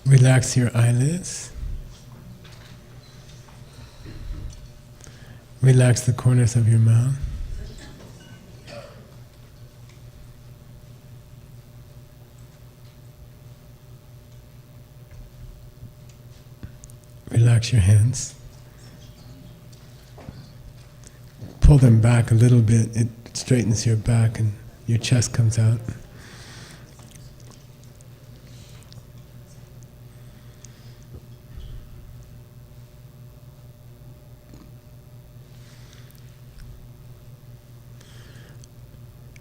Relax your eyelids. Relax the corners of your mouth. Relax your hands. Pull them back a little bit. It straightens your back and your chest comes out.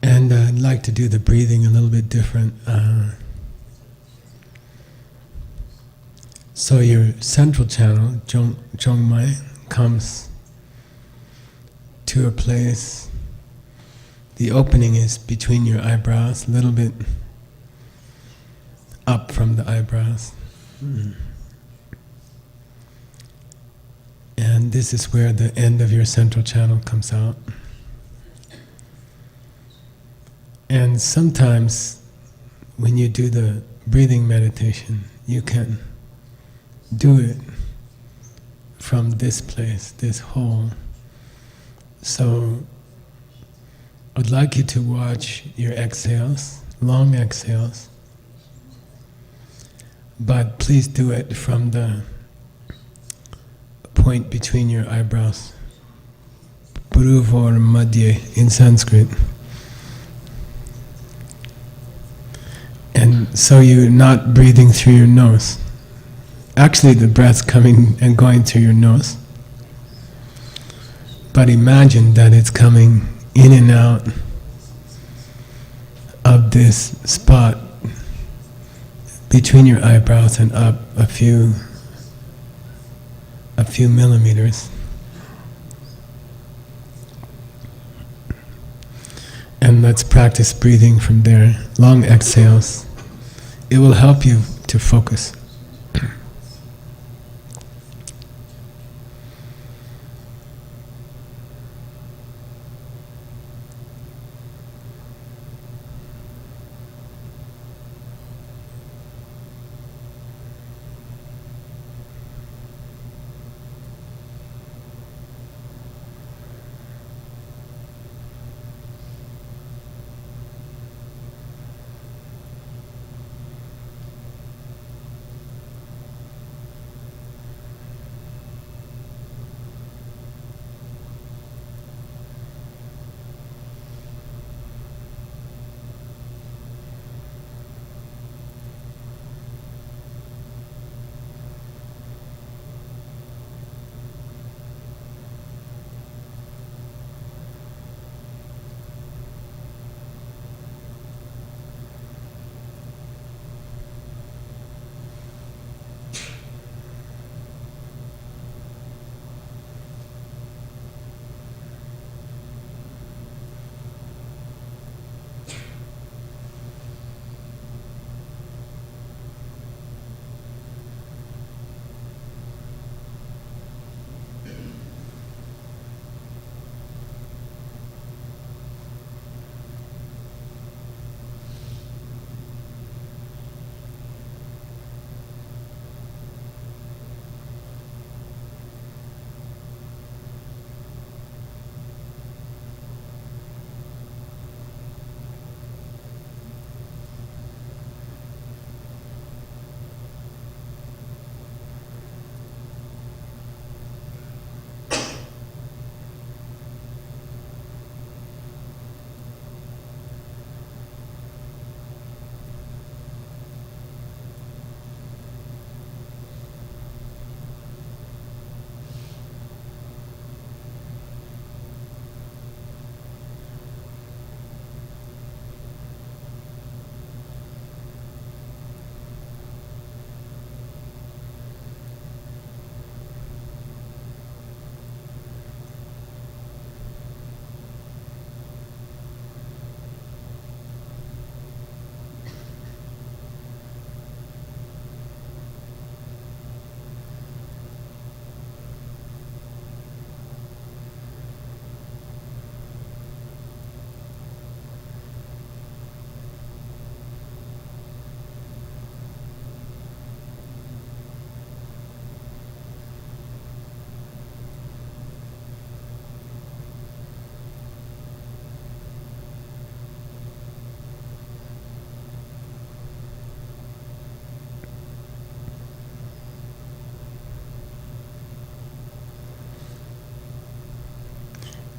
And I'd like to do the breathing a little bit different. So your central channel, Zhongmai, comes to a place. The opening is between your eyebrows, a little bit up from the eyebrows. And this is where the end of your central channel comes out. And sometimes when you do the breathing meditation, you can do it from this place, this hole. So I'd like you to watch your exhales, long exhales, but please do it from the point between your eyebrows, Bhruvor Madhye in Sanskrit. And so you're not breathing through your nose. Actually, the breath's coming and going through your nose. But imagine that it's coming in and out of this spot between your eyebrows and up a few millimeters. And let's practice breathing from there. Long exhales. It will help you to focus.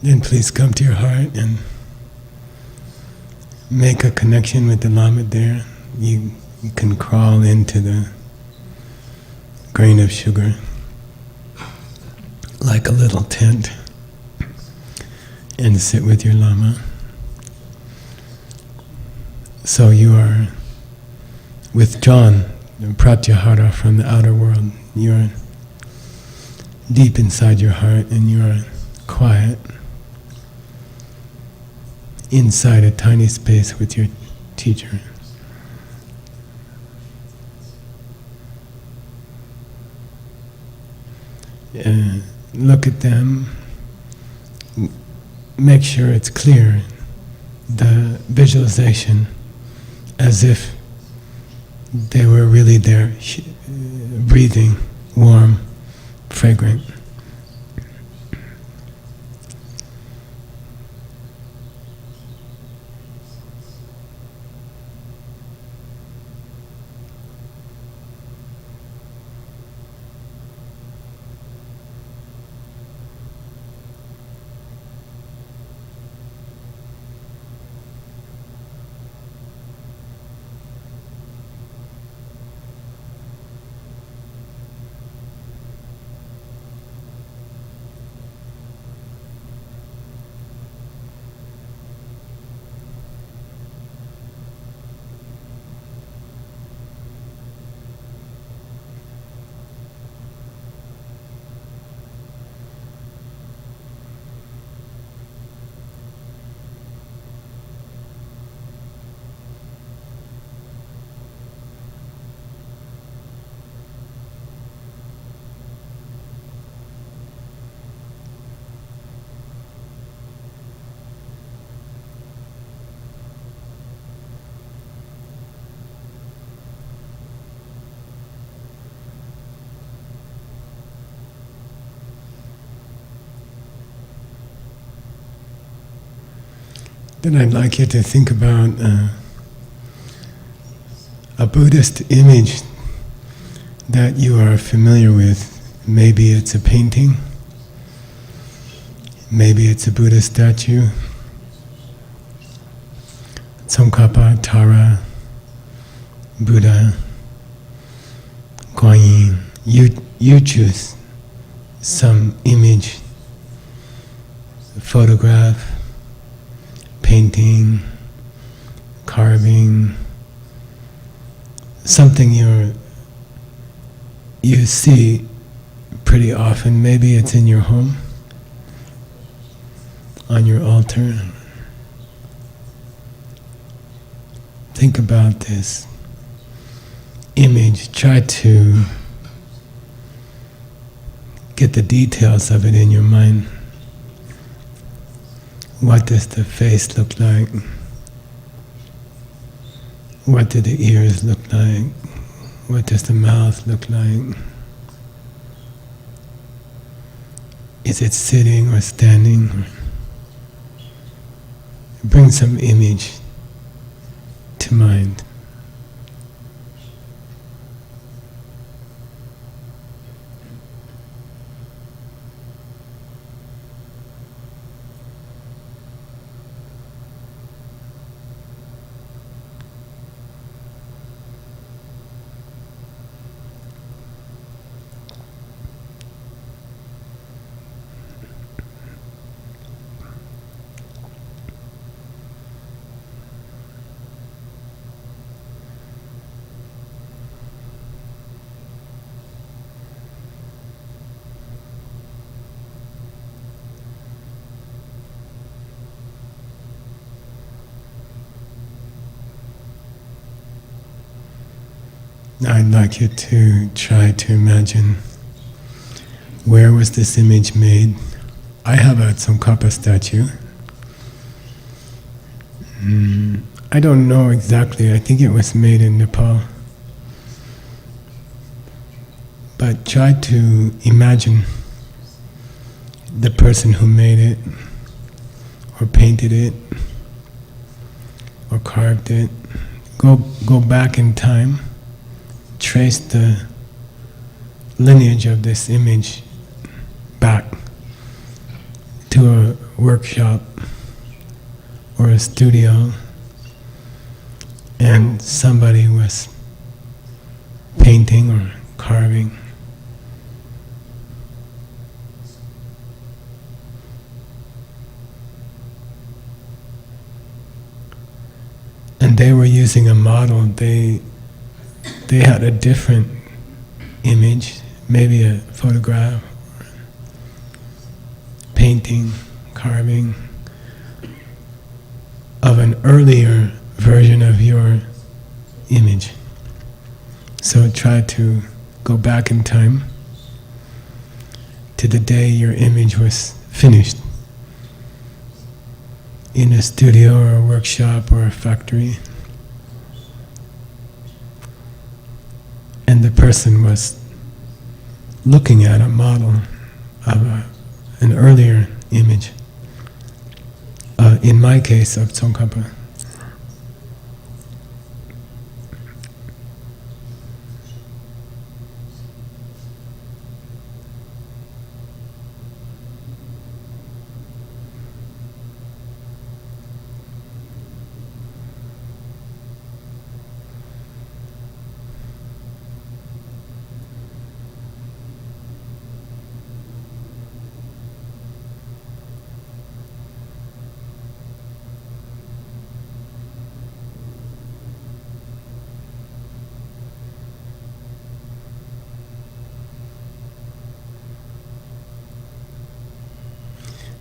then please come to your heart and make a connection with the Lama there. You can crawl into the grain of sugar like a little tent and sit with your Lama. So you are withdrawn, pratyahara, from the outer world. You are deep inside your heart and you are quiet inside a tiny space with your teacher. Look at them, make sure it's clear, the visualization, as if they were really there, breathing, warm, fragrant. Then I'd like you to think about a Buddhist image that you are familiar with. Maybe it's a painting, maybe it's a Buddha statue, Tsongkhapa, Tara, Buddha, Kuan Yin. You choose some image, photograph, painting, carving, something you see pretty often. Maybe it's in your home, on your altar. Think about this image. Try to get the details of it in your mind. What does the face look like? What do the ears look like? What does the mouth look like? Is it sitting or standing? Bring some image to mind. Now I'd like you to try to imagine, where was this image made? I have a Tsongkhapa statue. I don't know exactly, I think it was made in Nepal. But try to imagine the person who made it, or painted it, or carved it. Go back in time. Trace the lineage of this image back to a workshop or a studio, and somebody was painting or carving. And they were using a model. They had a different image, maybe a photograph, painting, carving, of an earlier version of your image. So try to go back in time to the day your image was finished in a studio or a workshop or a factory. And the person was looking at a model of an earlier image, in my case of Tsongkhapa.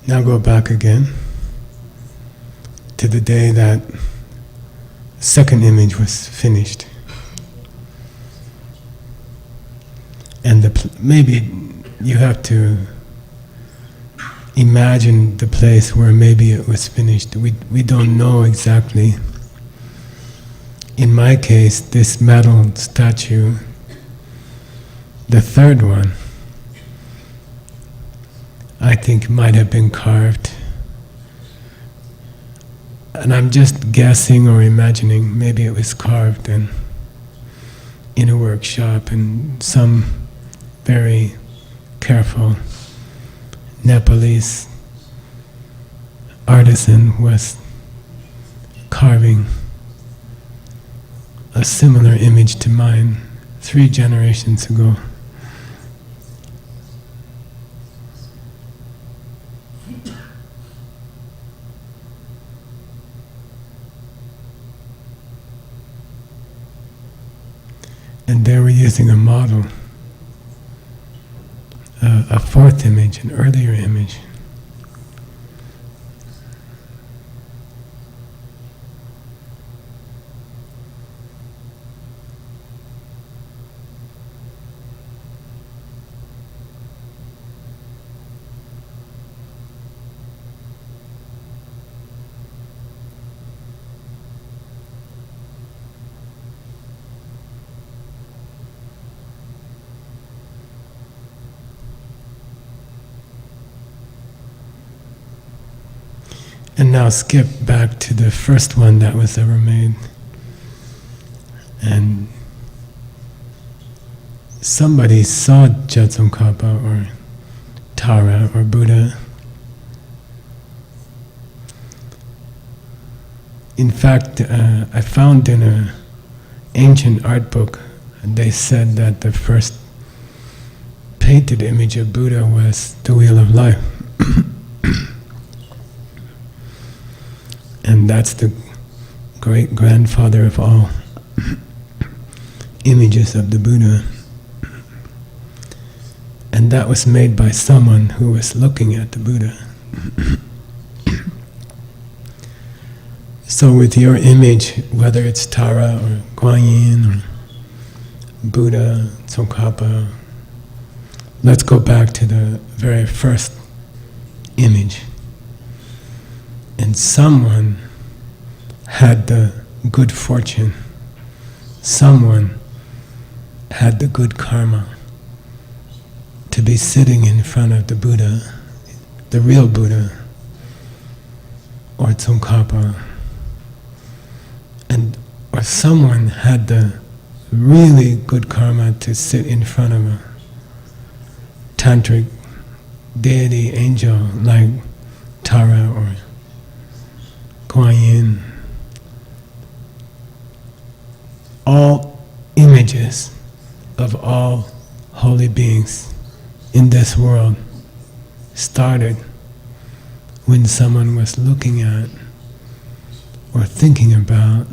Now go back again to the day that second image was finished. And maybe you have to imagine the place where maybe it was finished. We don't know exactly. In my case, this metal statue, the third one, I think might have been carved. And I'm just guessing or imagining, maybe it was carved in a workshop, and some very careful Nepalese artisan was carving a similar image to mine 3 generations ago. And they were using a model, a fourth image, an earlier image. And now skip back to the first one that was ever made. And somebody saw Tsongkhapa or Tara or Buddha. In fact, I found in an ancient art book, they said that the first painted image of Buddha was the Wheel of Life. And that's the great grandfather of all images of the Buddha. And that was made by someone who was looking at the Buddha. So with your image, whether it's Tara or Guanyin or Buddha, Tsongkhapa, let's go back to the very first image. And someone had the good fortune, someone had the good karma to be sitting in front of the Buddha, the real Buddha, or Tsongkhapa, or someone had the really good karma to sit in front of a tantric deity, angel, like Tara or Kuan Yin, all images of all holy beings in this world started when someone was looking at or thinking about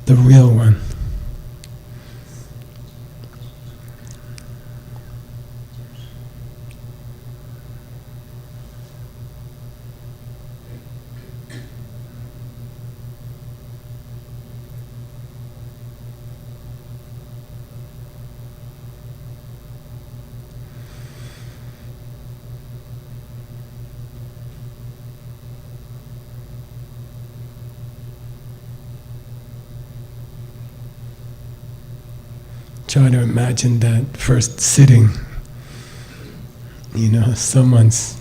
the real one. Try to imagine that first sitting. Someone's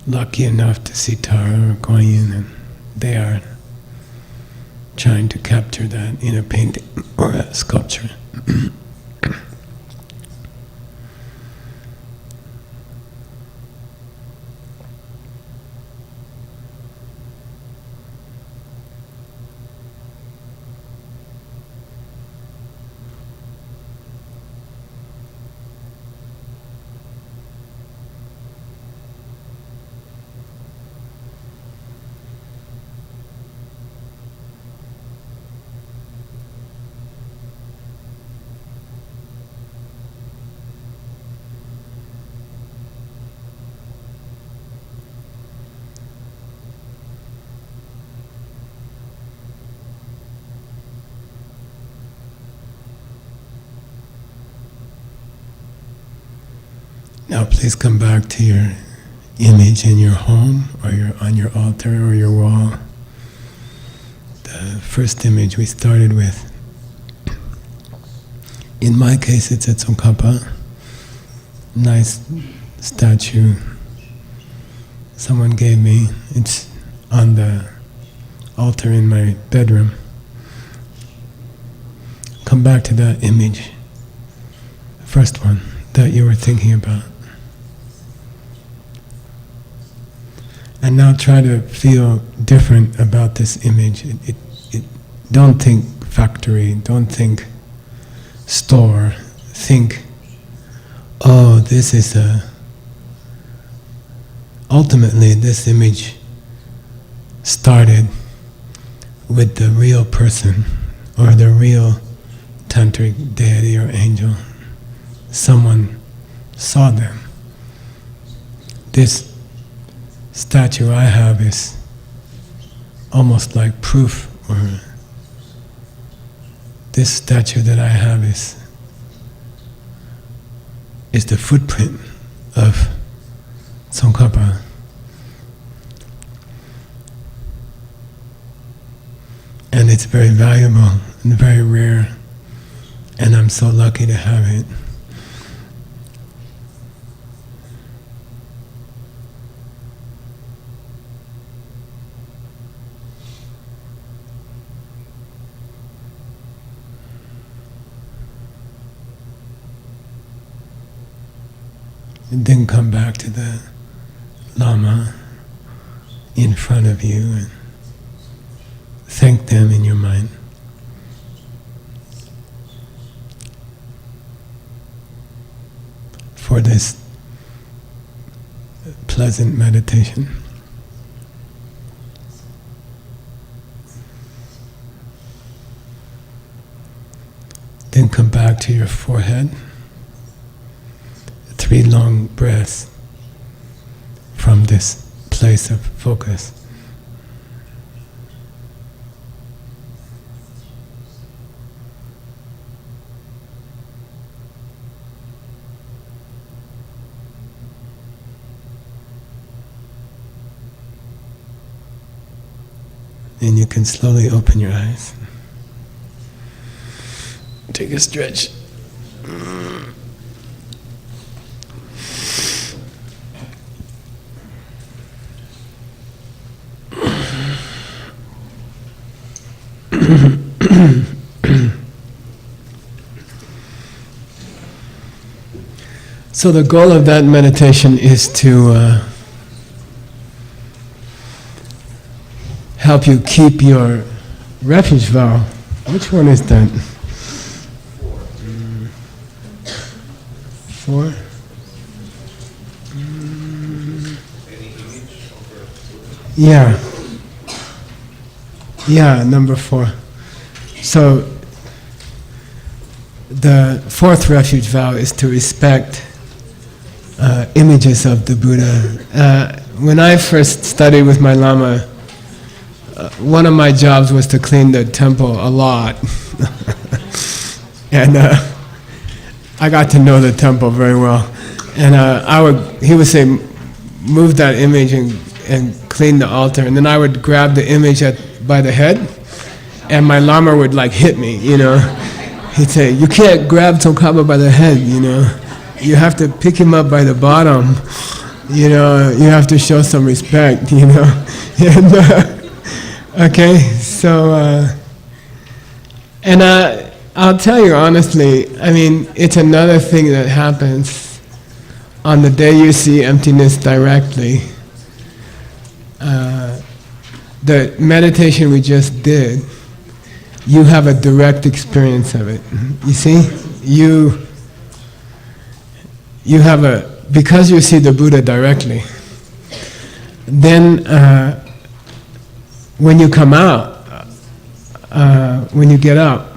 lucky enough to see Tara or Kuan Yin, and they are trying to capture that in a painting or a sculpture. Now please come back to your image in your home, or on your altar or your wall. The first image we started with. In my case it's a Tsongkhapa, nice statue someone gave me. It's on the altar in my bedroom. Come back to that image, the first one that you were thinking about. And now try to feel different about this image. Don't think factory, don't think store. Think, oh, this is ultimately this image started with the real person, or the real tantric deity or angel. Someone saw them. This statue I have is almost like proof, or this statue that I have is the footprint of Tsongkhapa. And it's very valuable and very rare, and I'm so lucky to have it. And then come back to the Lama in front of you and thank them in your mind. For this pleasant meditation. Then come back to your forehead. 3 long breaths from this place of focus. And you can slowly open your eyes. Take a stretch. So the goal of that meditation is to help you keep your refuge vow. Which one is that? 4? Yeah. Yeah, number 4. So the 4th refuge vow is to respect images of the Buddha. When I first studied with my Lama, one of my jobs was to clean the temple a lot. And I got to know the temple very well. And he would say, move that image and clean the altar. And then I would grab the image by the head, and my Lama would like hit me, you know. He'd say, you can't grab Tsongkhapa by the head, you know. You have to pick him up by the bottom, you know. You have to show some respect, you know. And, okay, so, and I'll tell you honestly, I mean, it's another thing that happens on the day you see emptiness directly. The meditation we just did, you have a direct experience of it. You see? You have because you see the Buddha directly, then when you come out, when you get up,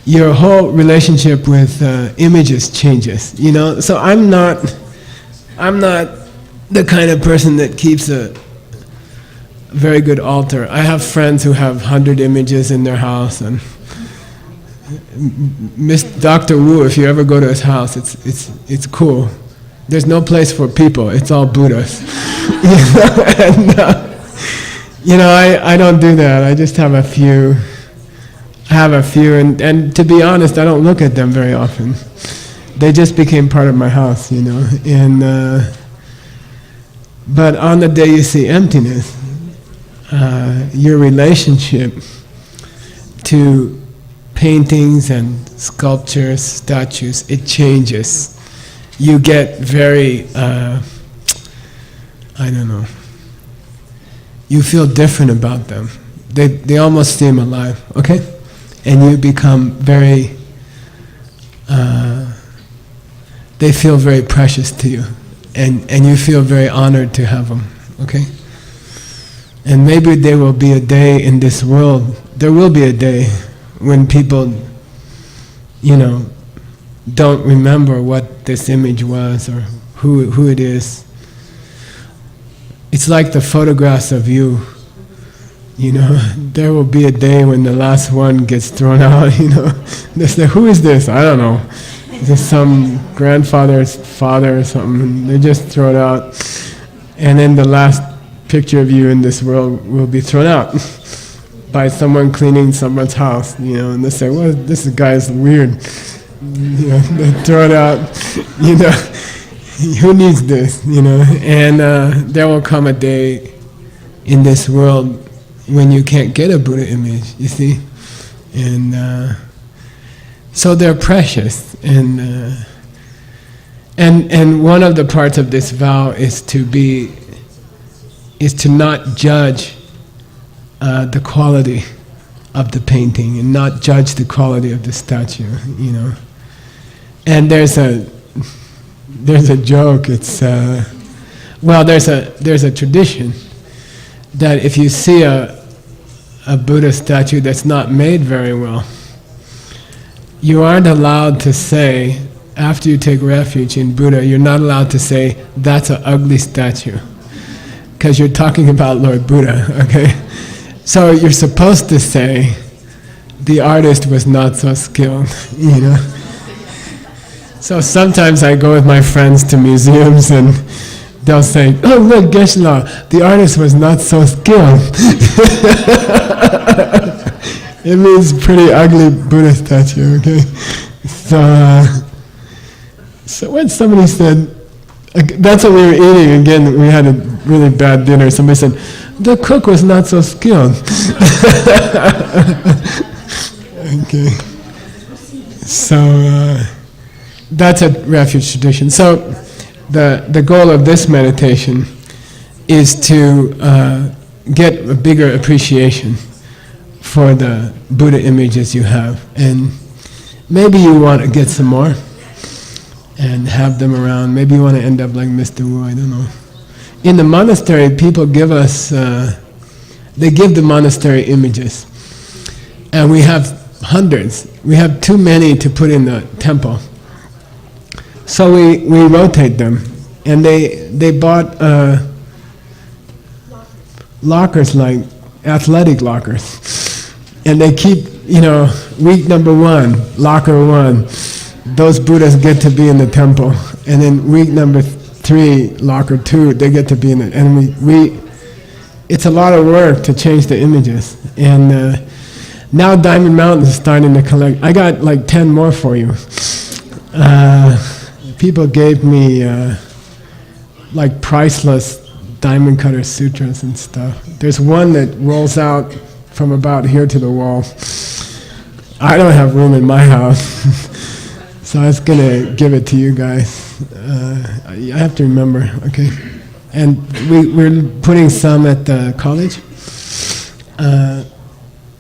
your whole relationship with images changes, you know. So I'm not the kind of person that keeps a very good altar. I have friends who have 100 images in their house, and Dr. Wu, if you ever go to his house, it's cool. There's no place for people. It's all Buddhas. You know, I don't do that. I just have a few. And to be honest, I don't look at them very often. They just became part of my house, you know. And but on the day you see emptiness, your relationship to paintings and sculptures, statues, it changes. You get very, I don't know, you feel different about them. They almost seem alive, okay? And you become very, they feel very precious to you. And you feel very honored to have them, okay? And maybe there will be a day in this world, there will be a day when people, you know, don't remember what this image was or who it is. It's like the photographs of you, you know. There will be a day when the last one gets thrown out, you know. They say, who is this? I don't know. It's some grandfather's father or something, and they just throw it out. And then the last picture of you in this world will be thrown out by someone cleaning someone's house, you know, and they say, well, this guy is weird. You know, they throw it out, you know, who needs this, you know? And there will come a day in this world when you can't get a Buddha image, you see? And so they're precious, and one of the parts of this vow is to not judge the quality of the painting and not judge the quality of the statue, you know. And there's a joke. It's well, there's a tradition that if you see a Buddha statue that's not made very well, you aren't allowed to say, after you take refuge in Buddha, you're not allowed to say, that's an ugly statue, because you're talking about Lord Buddha, okay? So you're supposed to say, the artist was not so skilled, you know? So sometimes I go with my friends to museums and they'll say, oh look, Geshe, the artist was not so skilled. It means pretty ugly Buddha statue, okay? So when somebody said, that's what we were eating, again, we had a really bad dinner, somebody said, the cook was not so skilled. Okay. So, that's a refuge tradition. So the goal of this meditation is to get a bigger appreciation for the Buddha images you have, and maybe you want to get some more and have them around. Maybe you want to end up like Mr. Wu, I don't know. In the monastery, people give us, they give the monastery images, and we have hundreds. We have too many to put in the temple. So we rotate them, and they bought lockers, like athletic lockers, and they keep, week number 1, locker 1, those Buddhas get to be in the temple, and then week number 3, locker 2, they get to be in it, and we it's a lot of work to change the images, and now Diamond Mountain is starting to collect. I got like 10 more for you. People gave me like priceless diamond cutter sutras and stuff. There's one that rolls out from about here to the wall. I don't have room in my house, so I was gonna give it to you guys. I have to remember, okay? And we're putting some at the college.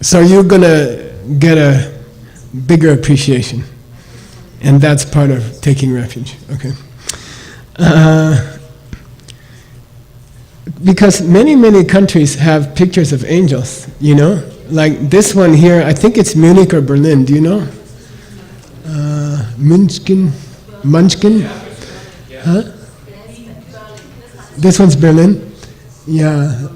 So you're gonna get a bigger appreciation, and that's part of taking refuge, okay? Because many countries have pictures of angels, like this one here. I think it's Munich or Berlin. Do you know? Munchkin? Huh? This one's Berlin? Yeah.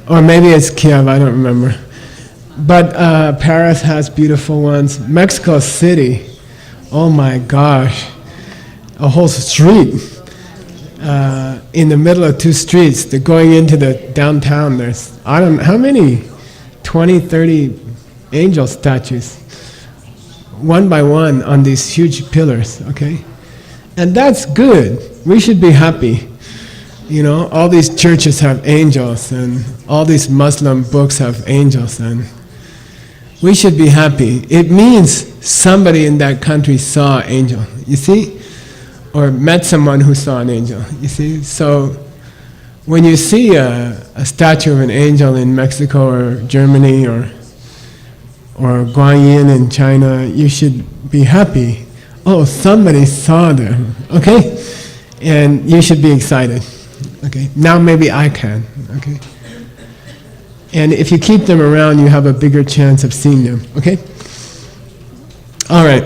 Or maybe it's Kiev, I don't remember. But Paris has beautiful ones. Mexico City, oh my gosh, a whole street. In the middle of 2 streets, they're going into the downtown. There's, I don't know, how many? 20, 30 angel statues, one by one on these huge pillars, okay? And that's good. We should be happy. All these churches have angels, and all these Muslim books have angels, and we should be happy. It means somebody in that country saw an angel, you see? Or met someone who saw an angel, you see? So when you see a statue of an angel in Mexico or Germany or Guanyin in China, you should be happy. Oh, somebody saw them, okay? And you should be excited, okay? Now maybe I can, okay? And if you keep them around, you have a bigger chance of seeing them, okay? All right.